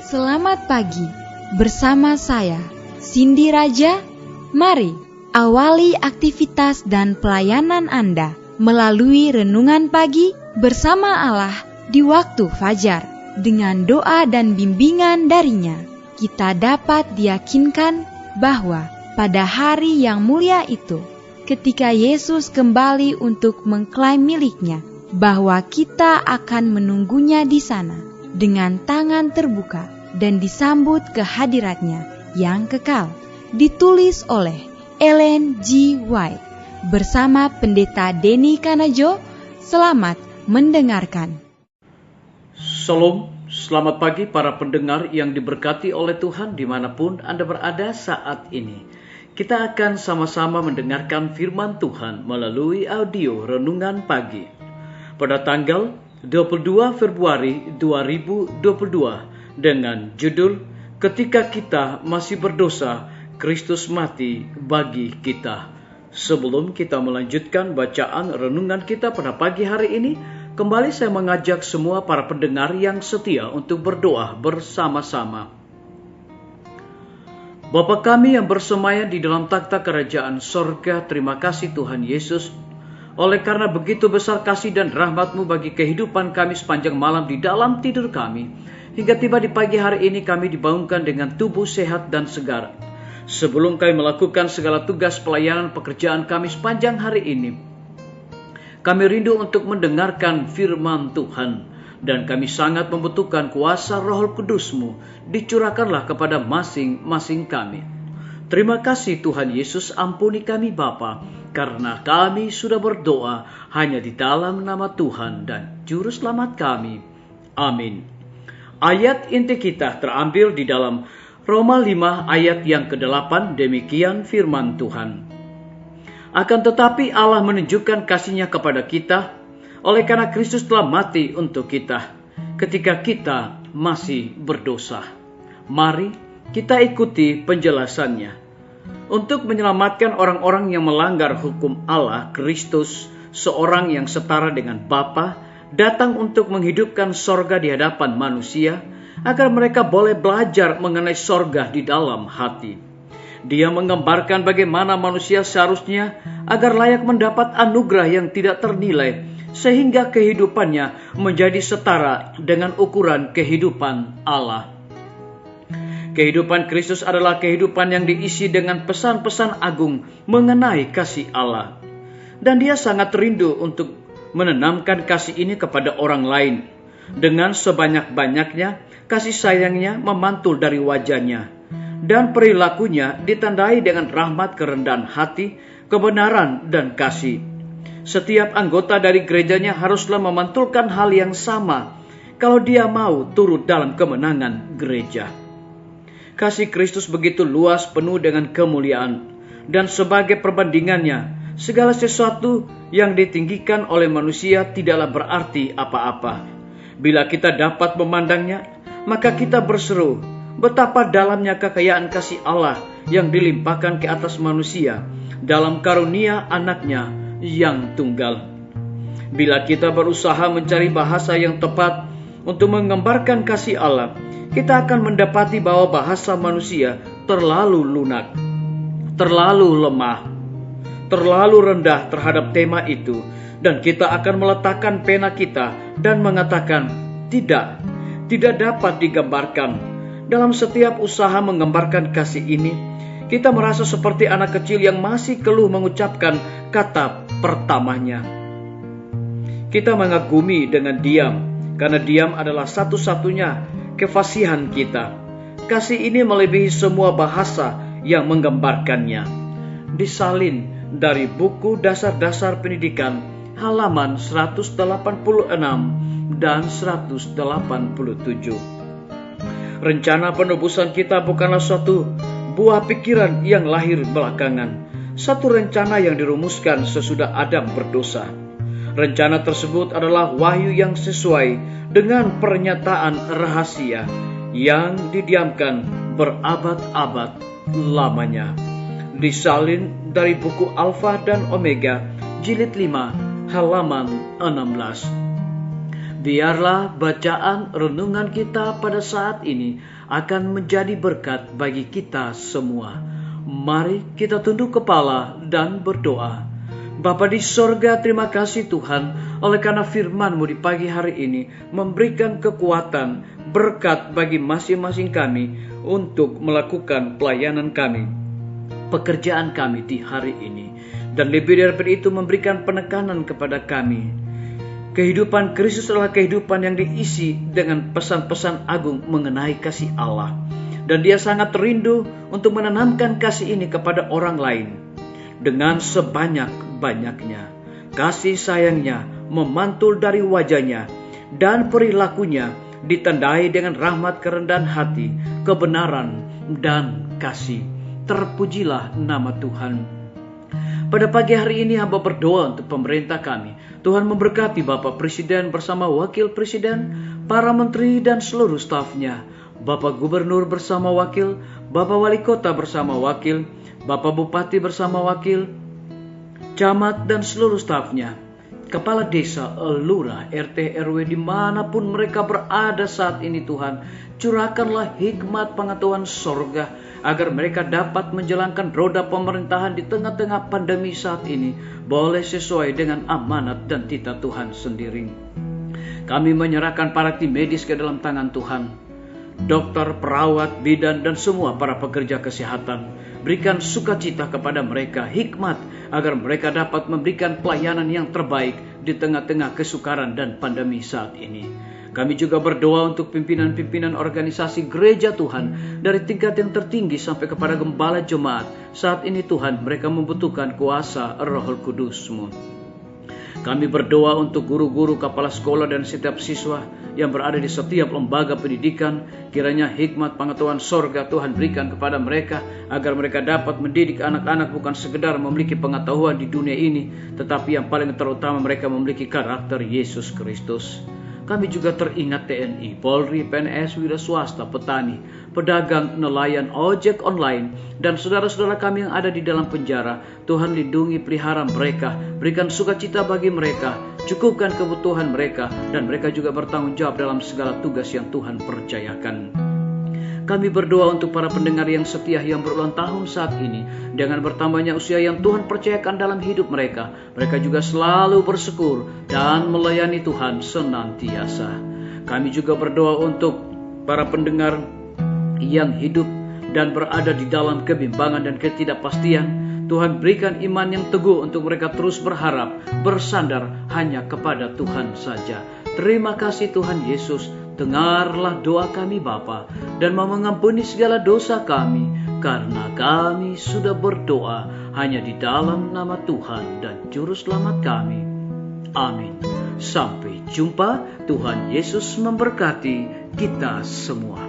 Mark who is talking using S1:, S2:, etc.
S1: Selamat pagi, bersama saya, Cindy Raja. Mari awali aktivitas dan pelayanan Anda melalui renungan pagi bersama Allah di waktu fajar. Dengan doa dan bimbingan darinya, kita dapat diyakinkan bahwa pada hari yang mulia itu, ketika Yesus kembali untuk mengklaim miliknya, bahwa kita akan menunggunya di sana dengan tangan terbuka dan disambut ke hadiratnya yang kekal. Ditulis oleh Ellen G. White bersama Pendeta Denny Kanajo. Selamat mendengarkan.
S2: Shalom, selamat pagi para pendengar yang diberkati oleh Tuhan dimanapun Anda berada saat ini. Kita akan sama-sama mendengarkan firman Tuhan melalui audio renungan pagi. Pada tanggal 22 Februari 2022 dengan judul Ketika Kita Masih Berdosa, Kristus Mati Bagi Kita. Sebelum kita melanjutkan bacaan renungan kita pada pagi hari ini, kembali saya mengajak semua para pendengar yang setia untuk berdoa bersama-sama. Bapa kami yang bersemayam di dalam takhta kerajaan sorga, terima kasih Tuhan Yesus, oleh karena begitu besar kasih dan rahmat-Mu bagi kehidupan kami sepanjang malam di dalam tidur kami, hingga tiba di pagi hari ini kami dibangunkan dengan tubuh sehat dan segar. Sebelum kami melakukan segala tugas pelayanan pekerjaan kami sepanjang hari ini, kami rindu untuk mendengarkan firman Tuhan, dan kami sangat membutuhkan kuasa Roh Kudus-Mu, dicurahkanlah kepada masing-masing kami. Terima kasih Tuhan Yesus, ampuni kami Bapa, karena kami sudah berdoa hanya di dalam nama Tuhan dan Juru Selamat kami. Amin. Ayat inti kita terambil di dalam Roma 5 ayat yang ke-8, demikian firman Tuhan. Akan tetapi Allah menunjukkan kasih-Nya kepada kita, oleh karena Kristus telah mati untuk kita, ketika kita masih berdosa. Mari kita ikuti penjelasannya. Untuk menyelamatkan orang-orang yang melanggar hukum Allah, Kristus, seorang yang setara dengan Bapa, datang untuk menghidupkan sorga di hadapan manusia, agar mereka boleh belajar mengenai sorga di dalam hati. Dia menggambarkan bagaimana manusia seharusnya agar layak mendapat anugerah yang tidak ternilai, sehingga kehidupannya menjadi setara dengan ukuran kehidupan Allah. Kehidupan Kristus adalah kehidupan yang diisi dengan pesan-pesan agung mengenai kasih Allah. Dan Dia sangat rindu untuk menanamkan kasih ini kepada orang lain. Dengan sebanyak-banyaknya, kasih sayangnya memantul dari wajahnya, dan perilakunya ditandai dengan rahmat, kerendahan hati, kebenaran, dan kasih. Setiap anggota dari gerejanya haruslah memantulkan hal yang sama kalau dia mau turut dalam kemenangan gereja. Kasih Kristus begitu luas, penuh dengan kemuliaan, dan sebagai perbandingannya, segala sesuatu yang ditinggikan oleh manusia tidaklah berarti apa-apa. Bila kita dapat memandangnya, maka kita berseru, betapa dalamnya kekayaan kasih Allah yang dilimpahkan ke atas manusia dalam karunia anaknya yang tunggal. Bila kita berusaha mencari bahasa yang tepat untuk menggambarkan kasih Allah, kita akan mendapati bahwa bahasa manusia terlalu lunak, terlalu lemah, terlalu rendah terhadap tema itu, dan kita akan meletakkan pena kita dan mengatakan, tidak dapat digambarkan. Dalam setiap usaha menggambarkan kasih ini, kita merasa seperti anak kecil yang masih keluh mengucapkan kata pertamanya. Kita mengagumi dengan diam, karena diam adalah satu-satunya kefasihan kita. Kasih ini melebihi semua bahasa yang menggambarkannya. Disalin dari buku Dasar-Dasar Pendidikan, halaman 186 dan 187. Rencana penebusan kita bukanlah suatu buah pikiran yang lahir belakangan, satu rencana yang dirumuskan sesudah Adam berdosa. Rencana tersebut adalah wahyu yang sesuai dengan pernyataan rahasia yang didiamkan berabad-abad lamanya. Disalin dari buku Alfa dan Omega, jilid 5, halaman 16. Biarlah bacaan renungan kita pada saat ini akan menjadi berkat bagi kita semua. Mari kita tunduk kepala dan berdoa. Bapa di sorga, terima kasih Tuhan, oleh karena firman-Mu di pagi hari ini memberikan kekuatan, berkat bagi masing-masing kami untuk melakukan pelayanan kami, pekerjaan kami di hari ini. Dan lebih daripada itu memberikan penekanan kepada kami. Kehidupan Kristus adalah kehidupan yang diisi dengan pesan-pesan agung mengenai kasih Allah. Dan Dia sangat rindu untuk menanamkan kasih ini kepada orang lain. Dengan sebanyak-banyaknya, kasih sayangnya memantul dari wajahnya, dan perilakunya ditandai dengan rahmat, kerendahan hati, kebenaran, dan kasih. Terpujilah nama Tuhan. Pada pagi hari ini hamba berdoa untuk pemerintah kami. Tuhan memberkati Bapak Presiden bersama Wakil Presiden, para menteri dan seluruh stafnya, Bapak Gubernur bersama wakil, Bapak Wali Kota bersama wakil, Bapak Bupati bersama wakil, camat dan seluruh stafnya, kepala desa, lurah, RT, RW dimanapun mereka berada saat ini Tuhan. Curahkanlah hikmat pengetahuan sorga agar mereka dapat menjalankan roda pemerintahan di tengah-tengah pandemi saat ini boleh sesuai dengan amanat dan titah Tuhan sendiri. Kami menyerahkan para tim medis ke dalam tangan Tuhan. Dokter, perawat, bidan, dan semua para pekerja kesehatan. Berikan sukacita kepada mereka, hikmat agar mereka dapat memberikan pelayanan yang terbaik di tengah-tengah kesukaran dan pandemi saat ini. Kami juga berdoa untuk pimpinan-pimpinan organisasi gereja Tuhan, dari tingkat yang tertinggi sampai kepada gembala jemaat. Saat ini Tuhan, mereka membutuhkan kuasa Roh Kudus-Mu. Kami berdoa untuk guru-guru, kepala sekolah, dan setiap siswa yang berada di setiap lembaga pendidikan. Kiranya hikmat pengetahuan sorga Tuhan berikan kepada mereka, agar mereka dapat mendidik anak-anak bukan sekedar memiliki pengetahuan di dunia ini, tetapi yang paling terutama mereka memiliki karakter Yesus Kristus. Kami juga teringat TNI, Polri, PNS, wira swasta, petani, pedagang, nelayan, ojek online, dan saudara-saudara kami yang ada di dalam penjara. Tuhan lindungi, pelihara mereka, berikan sukacita bagi mereka, cukupkan kebutuhan mereka, dan mereka juga bertanggung jawab dalam segala tugas yang Tuhan percayakan. Kami berdoa untuk para pendengar yang setia yang berulang tahun saat ini. Dengan bertambahnya usia yang Tuhan percayakan dalam hidup mereka, mereka juga selalu bersyukur dan melayani Tuhan senantiasa. Kami juga berdoa untuk para pendengar yang hidup dan berada di dalam kebimbangan dan ketidakpastian. Tuhan berikan iman yang teguh untuk mereka terus berharap, bersandar hanya kepada Tuhan saja. Terima kasih Tuhan Yesus. Dengarlah doa kami Bapa, dan mau mengampuni segala dosa kami, karena kami sudah berdoa hanya di dalam nama Tuhan dan Juru Selamat kami. Amin. Sampai jumpa. Tuhan Yesus memberkati kita semua.